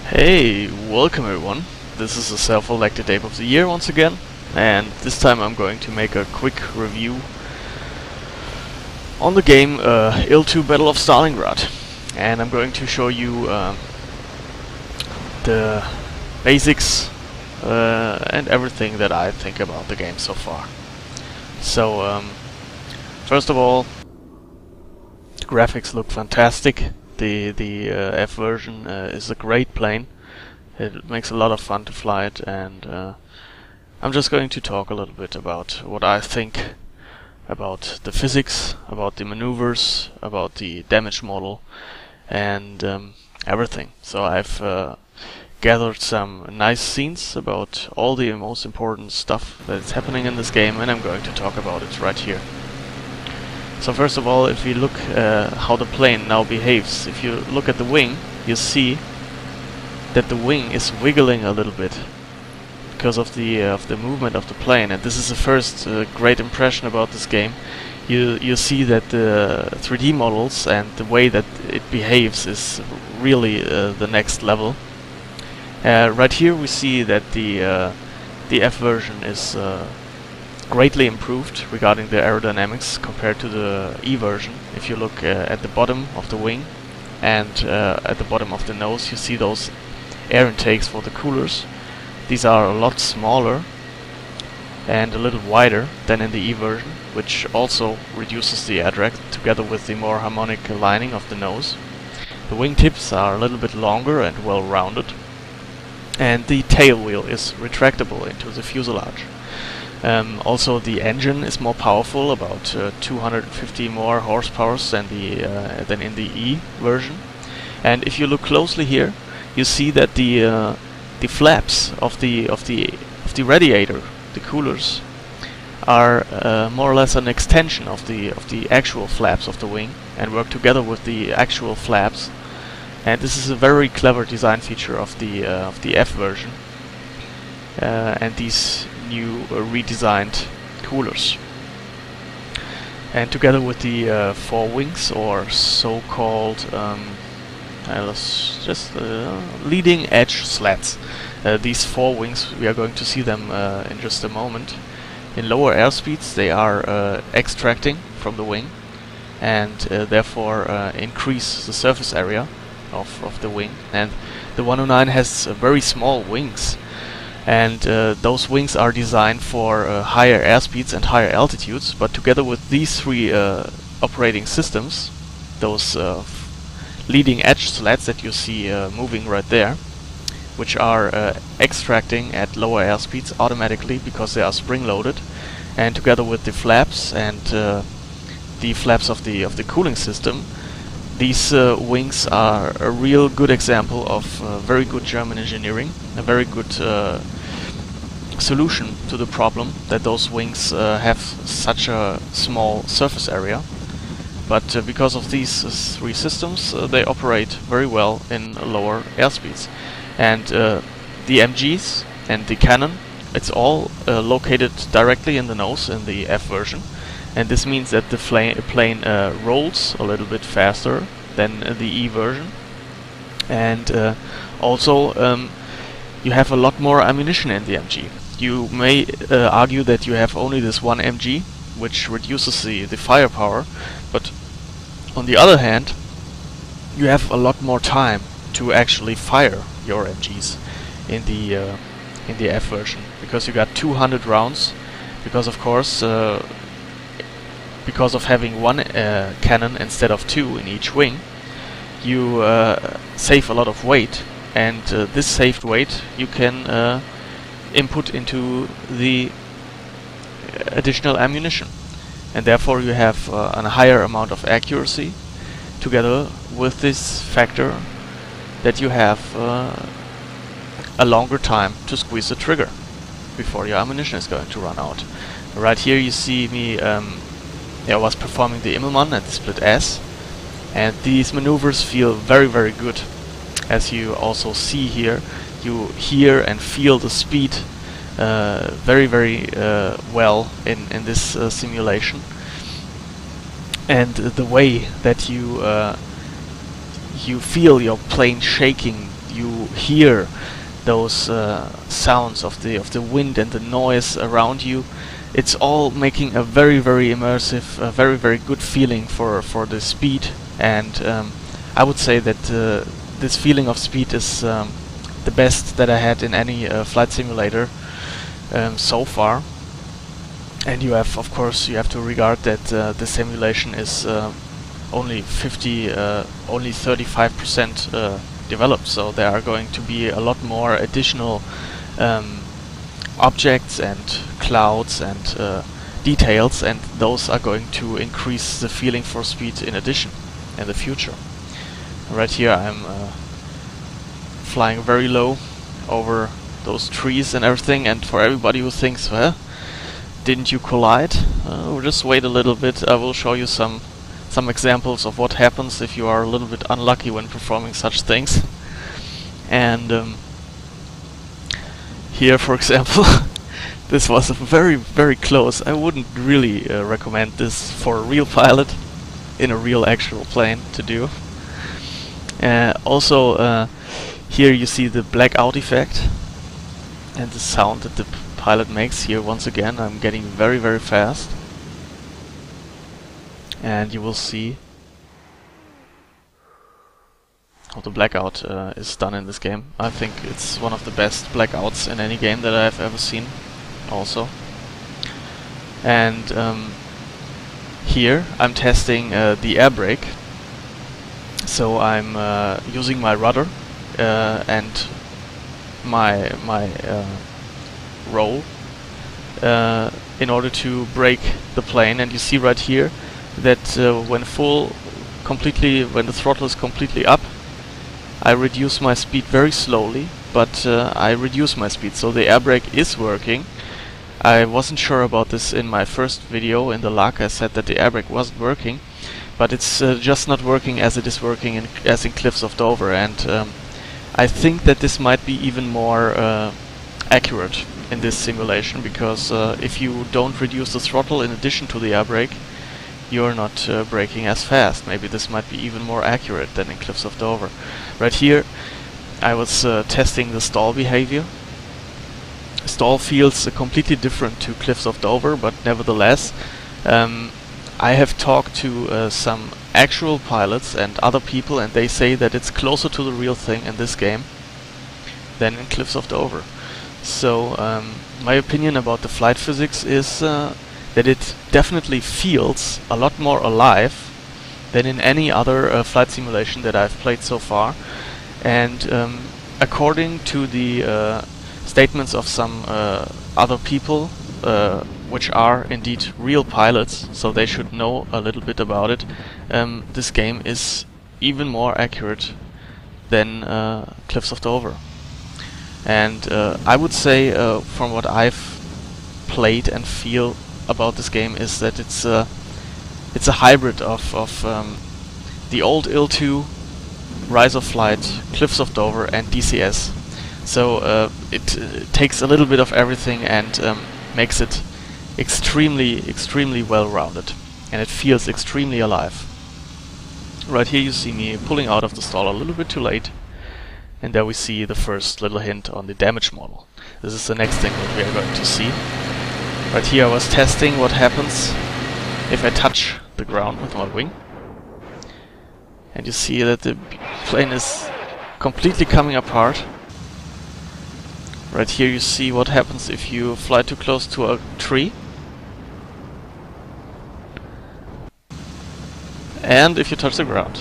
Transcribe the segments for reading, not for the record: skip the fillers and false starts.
Hey, welcome everyone. This is a self-elected Ape of the Year once again, and this time I'm going to make a quick review on the game IL-2 Battle of Stalingrad, and I'm going to show you the basics and everything that I think about the game so far. So, first of all, the graphics look fantastic. The F version is a great plane. It makes a lot of fun to fly it, and I'm just going to talk a little bit about what I think about the physics, about the maneuvers, about the damage model, and everything. So I've gathered some nice scenes about all the most important stuff that's happening in this game, and I'm going to talk about it right here. So first of all, if you look how the plane now behaves, if you look at the wing, you see that the wing is wiggling a little bit because of the movement of the plane, and this is the first great impression about this game. You see that the 3D models and the way that it behaves is really the next level. Right here we see that the F version is greatly improved regarding the aerodynamics compared to the E version. If you look at the bottom of the wing and at the bottom of the nose, you see those air intakes for the coolers. These are a lot smaller and a little wider than in the E version, which also reduces the air drag together with the more harmonic lining of the nose. The wing tips are a little bit longer and well rounded, and the tail wheel is retractable into the fuselage. Also, the engine is more powerful, about 250 more horsepower than in the E version. And if you look closely here, you see that the flaps of the radiator, the coolers, are more or less an extension of the actual flaps of the wing and work together with the actual flaps. And this is a very clever design feature of the F version. And these new redesigned coolers, and together with the forewings, or so-called leading edge slats. These forewings, we are going to see them in just a moment. In lower airspeeds they are extracting from the wing, and therefore increase the surface area of the wing. And the 109 has very small wings, and those wings are designed for higher airspeeds and higher altitudes, but together with these three operating systems, those leading edge slats that you see moving right there, which are extracting at lower airspeeds automatically because they are spring-loaded, and together with the flaps and the flaps of the cooling system, these wings are a real good example of very good German engineering, a very good solution to the problem that those wings have such a small surface area. But because of these three systems, they operate very well in lower airspeeds. And the MGs and the cannon, it's all located directly in the nose in the F version. And this means that the plane rolls a little bit faster than the E version. And also you have a lot more ammunition in the MG. You may argue that you have only this one MG, which reduces the firepower, but on the other hand, you have a lot more time to actually fire your MGs in the F version, because you got 200 rounds. Because of course, because of having one cannon instead of two in each wing, you save a lot of weight, and this saved weight you can input into the additional ammunition, and therefore you have a higher amount of accuracy, together with this factor that you have a longer time to squeeze the trigger before your ammunition is going to run out. Right here you see me I was performing the Immelmann and the split S, and these maneuvers feel very, very good. As you also see here, you hear and feel the speed very, very well in this simulation, and the way that you feel your plane shaking you hear those sounds of the wind and the noise around you. It's all making a very immersive, very good feeling for the speed, and I would say that this feeling of speed is the best that I had in any flight simulator so far. And you have, of course, you have to regard that the simulation is only 35% developed, so there are going to be a lot more additional objects and clouds and details, and those are going to increase the feeling for speed in addition in the future. Right here I'm flying very low over those trees and everything, and for everybody who thinks, well, didn't you collide? Just wait a little bit, I will show you some examples of what happens if you are a little bit unlucky when performing such things. And here, for example, this was very close. I wouldn't really recommend this for a real pilot in a real actual plane to do. Also, here you see the blackout effect and the sound that the pilot makes. Here once again I'm getting very fast, and you will see how the blackout is done in this game. I think it's one of the best blackouts in any game that I've ever seen also. And here I'm testing the air brake. So I'm using my rudder and my roll in order to brake the plane, and you see right here that when the throttle is completely up, I reduce my speed very slowly, but I reduce my speed, so the air brake is working. I wasn't sure about this in my first video in the LUC. I said that the air brake wasn't working, but it's just not working as it is working as in Cliffs of Dover, and I think that this might be even more accurate in this simulation, because if you don't reduce the throttle in addition to the air brake, you're not braking as fast. Maybe this might be even more accurate than in Cliffs of Dover. Right here I was testing the stall behavior. Stall feels completely different to Cliffs of Dover, but nevertheless I have talked to some actual pilots and other people, and they say that it's closer to the real thing in this game than in Cliffs of Dover. So my opinion about the flight physics is that it definitely feels a lot more alive than in any other flight simulation that I've played so far. And according to the statements of some other people, which are indeed real pilots, so they should know a little bit about it, this game is even more accurate than Cliffs of Dover. And I would say, from what I've played and feel about this game, is that it's a hybrid of the old IL-2, Rise of Flight, Cliffs of Dover, and DCS. So it takes a little bit of everything and makes it extremely well-rounded, and it feels extremely alive. Right here you see me pulling out of the stall a little bit too late, and there we see the first little hint on the damage model. This is the next thing that we are going to see. Right here I was testing what happens if I touch the ground with my wing, and you see that the plane is completely coming apart. Right here you see what happens if you fly too close to a tree, and if you touch the ground.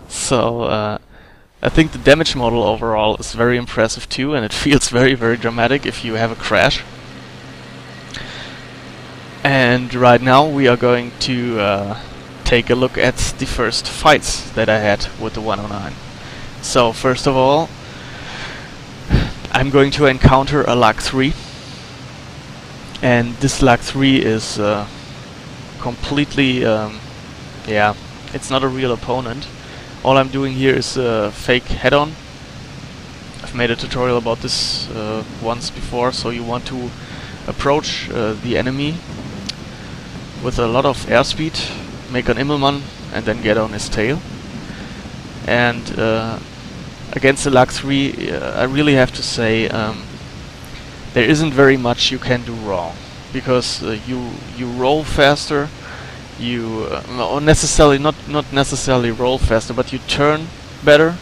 So I think the damage model overall is very impressive too, and it feels very dramatic if you have a crash. And right now we are going to take a look at the first fights that I had with the 109. So first of all, I'm going to encounter a LUC 3, and this LUC 3 is completely, yeah, it's not a real opponent. All I'm doing here is a fake head-on. I've made a tutorial about this once before, so you want to approach the enemy with a lot of airspeed, make an Immelmann, and then get on his tail. And against the Luck 3, I really have to say there isn't very much you can do wrong, because you roll faster, you or necessarily not necessarily roll faster, but you turn better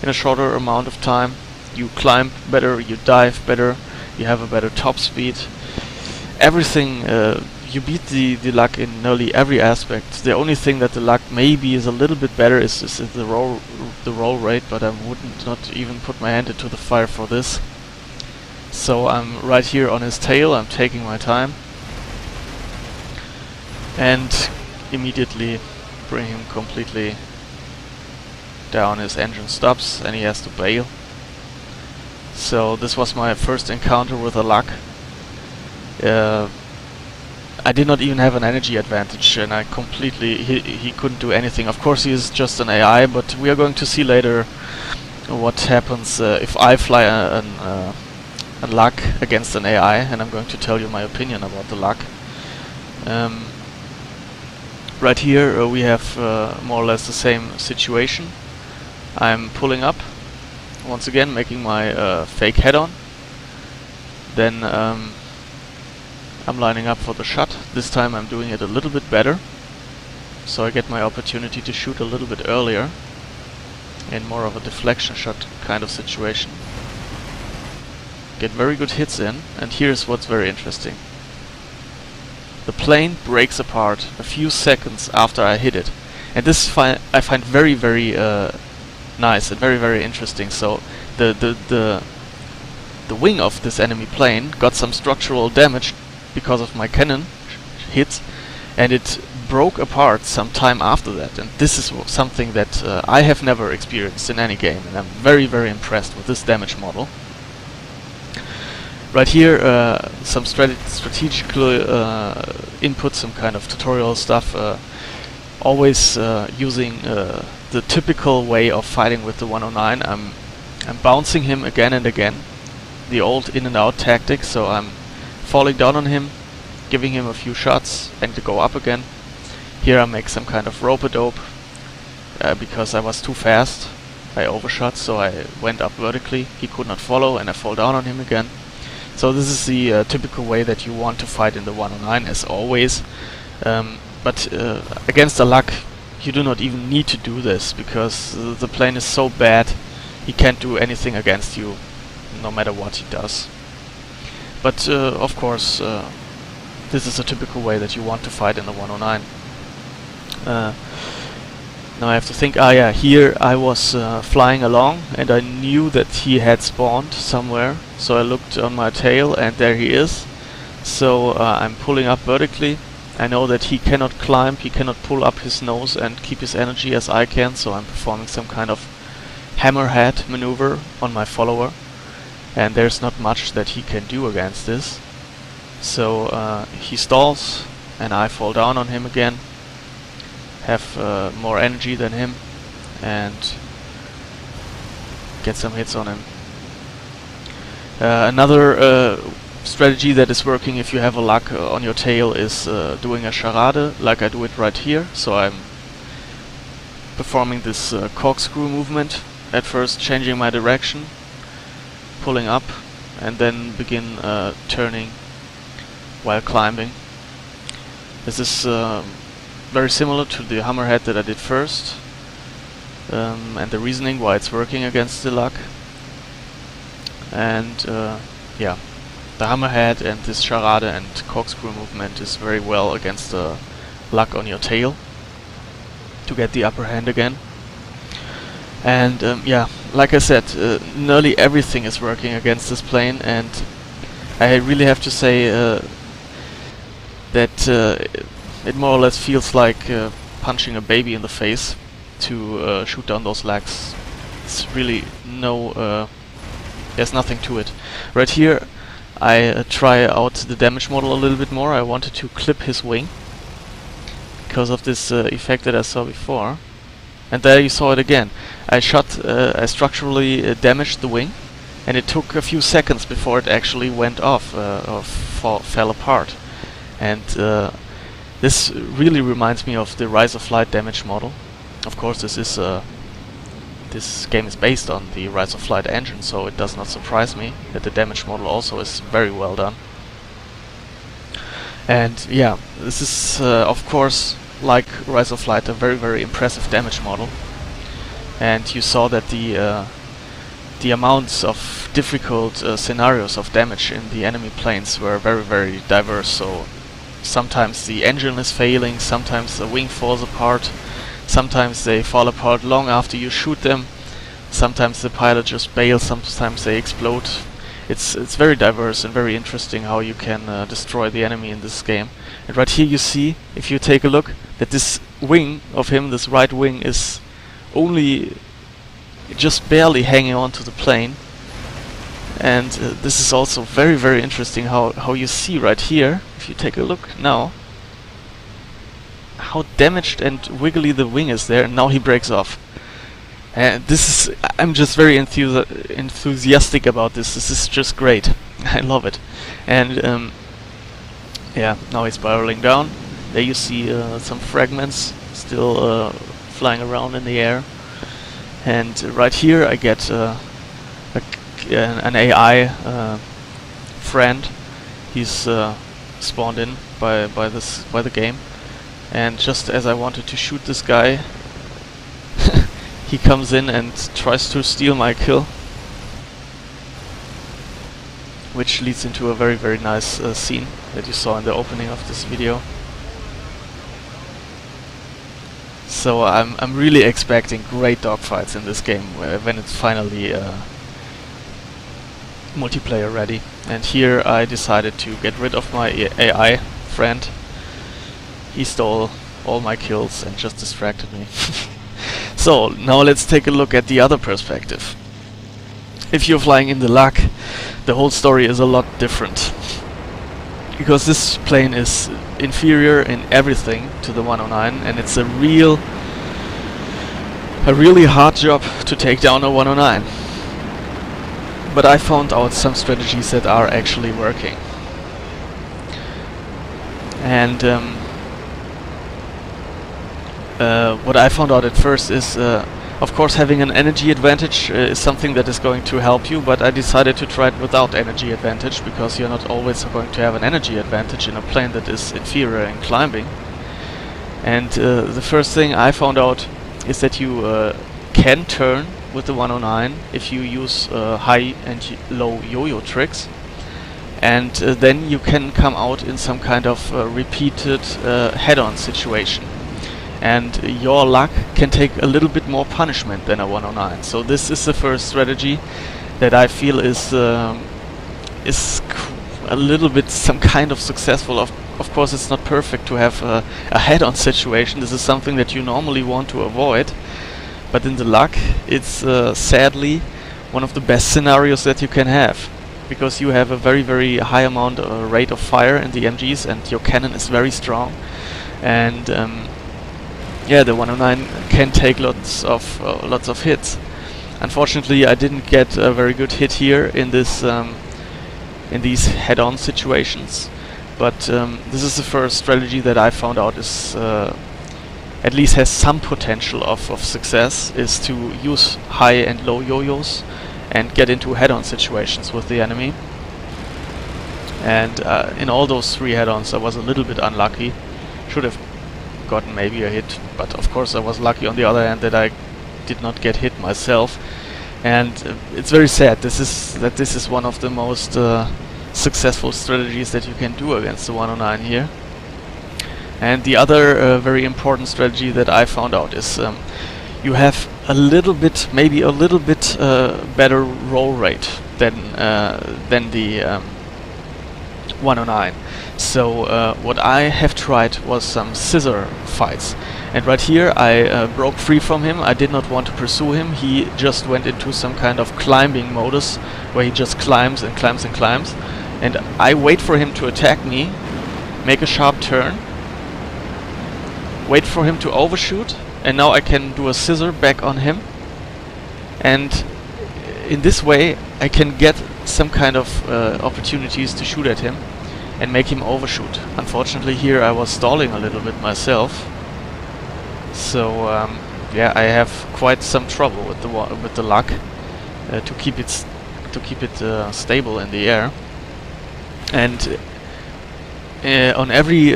in a shorter amount of time, you climb better, you dive better, you have a better top speed. Everything, you beat the Luck in nearly every aspect. The only thing that the Luck maybe is a little bit better is the roll rate, but I wouldn't not even put my hand into the fire for this. So I'm right here on his tail, I'm taking my time, and immediately bring him completely down. His engine stops and he has to bail. So this was my first encounter with a Luck. I did not even have an energy advantage, and I completely he couldn't do anything. Of course he is just an AI, but we are going to see later what happens if I fly a Luck against an AI, and I'm going to tell you my opinion about the Luck. Right here we have more or less the same situation. I'm pulling up once again, making my fake head-on. Then I'm lining up for the shot. This time I'm doing it a little bit better, so I get my opportunity to shoot a little bit earlier in more of a deflection shot kind of situation. Get very good hits in, and here's what's very interesting. The plane breaks apart a few seconds after I hit it, and this I find very nice and very interesting. So the wing of this enemy plane got some structural damage because of my cannon hits, and it broke apart some time after that, and this is something that I have never experienced in any game, and I'm very impressed with this damage model. Right here some strategical input, some kind of tutorial stuff, always using the typical way of fighting with the 109. I'm bouncing him again and again, the old in and out tactic, so I'm falling down on him, giving him a few shots, and to go up again. Here I make some kind of rope-a-dope because I was too fast. I overshot, so I went up vertically. He could not follow, and I fall down on him again. So this is the typical way that you want to fight in the 109, as always. But against a Luck, you do not even need to do this, because the plane is so bad, he can't do anything against you, no matter what he does. But of course, this is a typical way that you want to fight in the 109. Now I have to think, yeah, here I was flying along, and I knew that he had spawned somewhere, so I looked on my tail, and there he is. So I'm pulling up vertically. I know that he cannot climb, he cannot pull up his nose and keep his energy as I can, so I'm performing some kind of hammerhead maneuver on my follower, and there's not much that he can do against this. So he stalls, and I fall down on him again, have more energy than him, and get some hits on him. Another strategy that is working if you have a Luck on your tail is doing a charade, like I do it right here. So I'm performing this corkscrew movement, at first changing my direction, pulling up, and then begin turning while climbing. This is very similar to the hammerhead that I did first, and the reasoning why it's working against the Luck. And yeah, the hammerhead and this charade and corkscrew movement is very well against the Luck on your tail to get the upper hand again. And yeah, like I said, nearly everything is working against this plane, and I really have to say that it more or less feels like punching a baby in the face to shoot down those Lucks. It's really no, there's nothing to it. Right here I try out the damage model a little bit more. I wanted to clip his wing because of this effect that I saw before. And there you saw it again. I structurally damaged the wing, and it took a few seconds before it actually went off or fell apart. And this really reminds me of the Rise of Flight damage model. Of course, this is this game is based on the Rise of Flight engine, so it does not surprise me that the damage model also is very well done. And yeah, this is of course, like Rise of Flight, a very impressive damage model. And you saw that the amounts of difficult scenarios of damage in the enemy planes were very diverse. So sometimes the engine is failing, sometimes the wing falls apart, sometimes they fall apart long after you shoot them, sometimes the pilot just bails, sometimes they explode. It's very diverse and very interesting how you can destroy the enemy in this game. And right here you see, if you take a look, that this wing of him, this right wing, is only just barely hanging on to the plane. And this is also very interesting how you see right here, if you take a look now, how damaged and wiggly the wing is there, and now he breaks off. And this is, I'm just very enthusiastic about this. This is just great. I love it. And yeah, now he's spiraling down. There you see some fragments still flying around in the air. And right here I get an AI friend. He's spawned in by the game. And just as I wanted to shoot this guy, he comes in and tries to steal my kill, which leads into a very nice scene that you saw in the opening of this video. So I'm really expecting great dogfights in this game when it's finally multiplayer ready. And here I decided to get rid of my AI friend. He stole all my kills and just distracted me. So now let's take a look at the other perspective. If you're flying in the LUC, the whole story is a lot different, because this plane is inferior in everything to the 109, and it's a really hard job to take down a 109. But I found out some strategies that are actually working. And what I found out at first is, of course, having an energy advantage is something that is going to help you, but I decided to try it without energy advantage, because you're not always going to have an energy advantage in a plane that is inferior in climbing. And the first thing I found out is that you can turn with the 109 if you use high and low yo-yo tricks, and then you can come out in some kind of repeated head-on situation. And your luck can take a little bit more punishment than a 109. So this is the first strategy that I feel is a little bit some kind of successful. Of course, it's not perfect to have a head-on situation. This is something that you normally want to avoid. But in the luck, it's sadly one of the best scenarios that you can have, because you have a very high amount rate of fire in the MGs, and your cannon is very strong. And yeah, the 109 can take lots of hits. Unfortunately, I didn't get a very good hit here in this in these head-on situations. But this is the first strategy that I found out is at least has some potential of success, is to use high and low yo-yos and get into head-on situations with the enemy. And in all those 3 head-ons I was a little bit unlucky. Should have gotten maybe a hit, but of course I was lucky on the other hand that I did not get hit myself. And it's very sad. This is one of the most successful strategies that you can do against the 109 here. And the other very important strategy that I found out is you have a little bit, maybe a little bit better roll rate than the 109. So what I have tried was some scissor fights. And right here I broke free from him. I did not want to pursue him. He just went into some kind of climbing modus where he just climbs and climbs and climbs. And I wait for him to attack me, make a sharp turn, wait for him to overshoot, and now I can do a scissor back on him. And in this way I can get some kind of opportunities to shoot at him and make him overshoot. Unfortunately here I was stalling a little bit myself. So yeah, I have quite some trouble with the luck to keep it stable in the air. And on every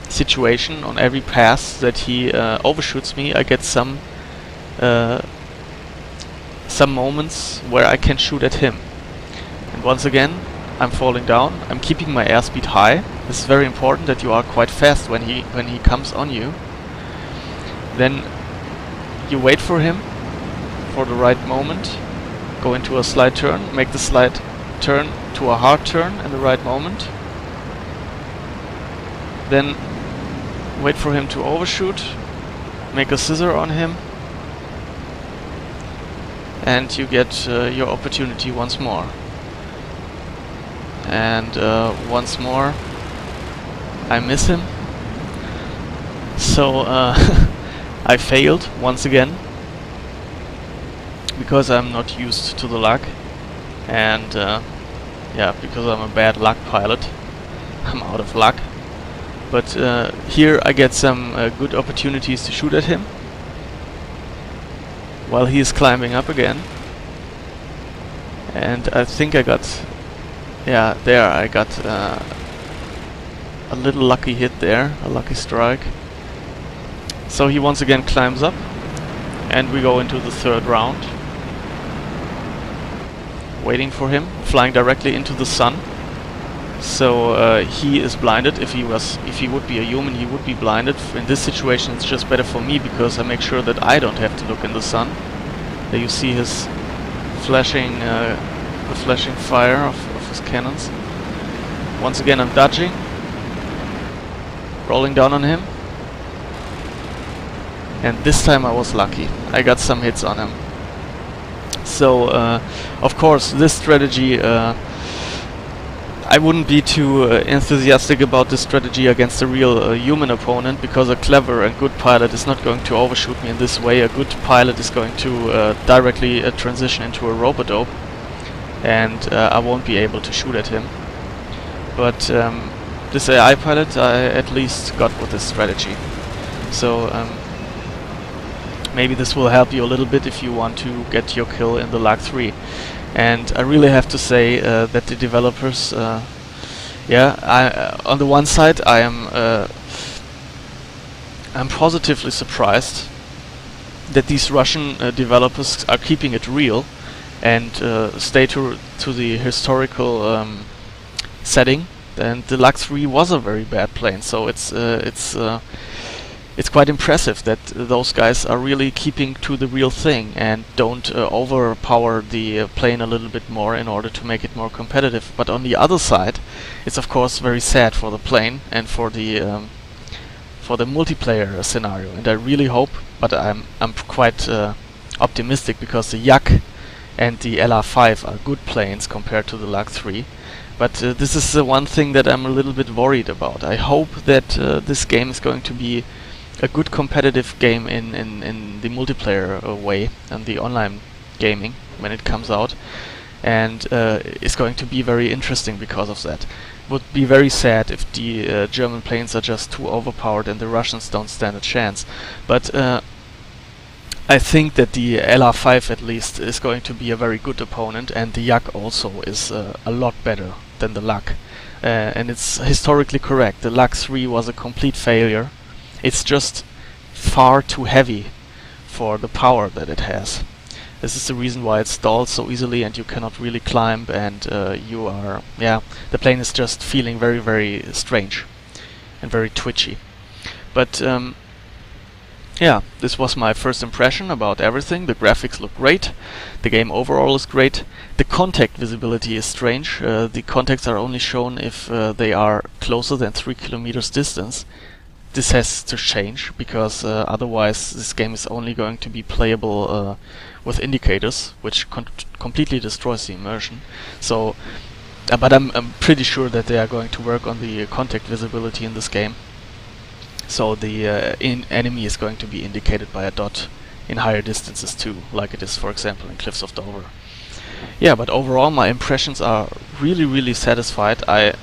situation, on every pass that he overshoots me, I get some moments where I can shoot at him. And once again, I'm falling down. I'm keeping my airspeed high. This is very important, that you are quite fast when he comes on you. Then you wait for him for the right moment, go into a slight turn, make the slight turn to a hard turn in the right moment. Then wait for him to overshoot, make a scissor on him, and you get your opportunity once more. And once more I miss him. So I failed once again, because I'm not used to the luck, and yeah, because I'm a bad luck pilot, I'm out of luck. But here I get some good opportunities to shoot at him while he is climbing up again. And I think I got, yeah, there I got a little lucky hit there, a lucky strike. So he once again climbs up, and we go into the third round. Waiting for him, flying directly into the sun. So he is blinded. If he would be a human, he would be blinded. In this situation, it's just better for me, because I make sure that I don't have to look in the sun. There you see his flashing, the flashing fire of his cannons. Once again, I'm dodging, rolling down on him. And this time I was lucky. I got some hits on him. So, of course, this strategy, I wouldn't be too enthusiastic about this strategy against a real human opponent, because a clever and good pilot is not going to overshoot me in this way. A good pilot is going to directly transition into a robodope, and I won't be able to shoot at him. But this AI pilot I at least got with this strategy. So maybe this will help you a little bit if you want to get your kill in the Lag 3. And I really have to say that the developers, yeah, on the one side I'm positively surprised that these Russian developers are keeping it real and stay to the historical setting. And the Lag 3 was a very bad plane, so it's quite impressive that those guys are really keeping to the real thing and don't overpower the plane a little bit more in order to make it more competitive. But on the other side, it's of course very sad for the plane and for the multiplayer scenario. And I really hope, but I'm quite optimistic, because the Yak and the LR5 are good planes compared to the Lag 3. But this is the one thing that I'm a little bit worried about. I hope that this game is going to be a good competitive game in the multiplayer way, and the online gaming when it comes out, and it's going to be very interesting because of that. Would be very sad if the German planes are just too overpowered and the Russians don't stand a chance. But I think that the LR5 at least is going to be a very good opponent, and the Yak also is a lot better than the Lag. And it's historically correct. The Lag 3 was a complete failure. It's just far too heavy for the power that it has. This is the reason why it stalls so easily and you cannot really climb, and you are, yeah, the plane is just feeling very, very strange and very twitchy. But yeah, this was my first impression about everything. The graphics look great, the game overall is great, the contact visibility is strange. The contacts are only shown if they are closer than 3 kilometers distance. This has to change, because otherwise this game is only going to be playable with indicators, which completely destroys the immersion. So, but I'm pretty sure that they are going to work on the contact visibility in this game. So the enemy is going to be indicated by a dot in higher distances too, like it is, for example, in Cliffs of Dover. Yeah, but overall my impressions are really, really satisfied. I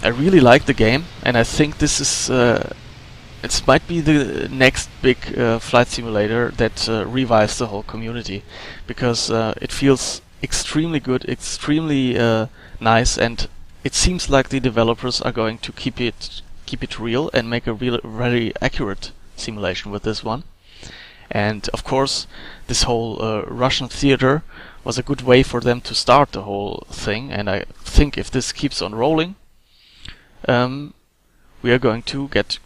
really like the game, and I think this is it might be the next big flight simulator that revives the whole community, because it feels extremely good, extremely nice, and it seems like the developers are going to keep it real and make a very accurate simulation with this one. And of course, this whole Russian theater was a good way for them to start the whole thing, and I think if this keeps on rolling, we are going to get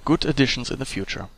good additions in the future.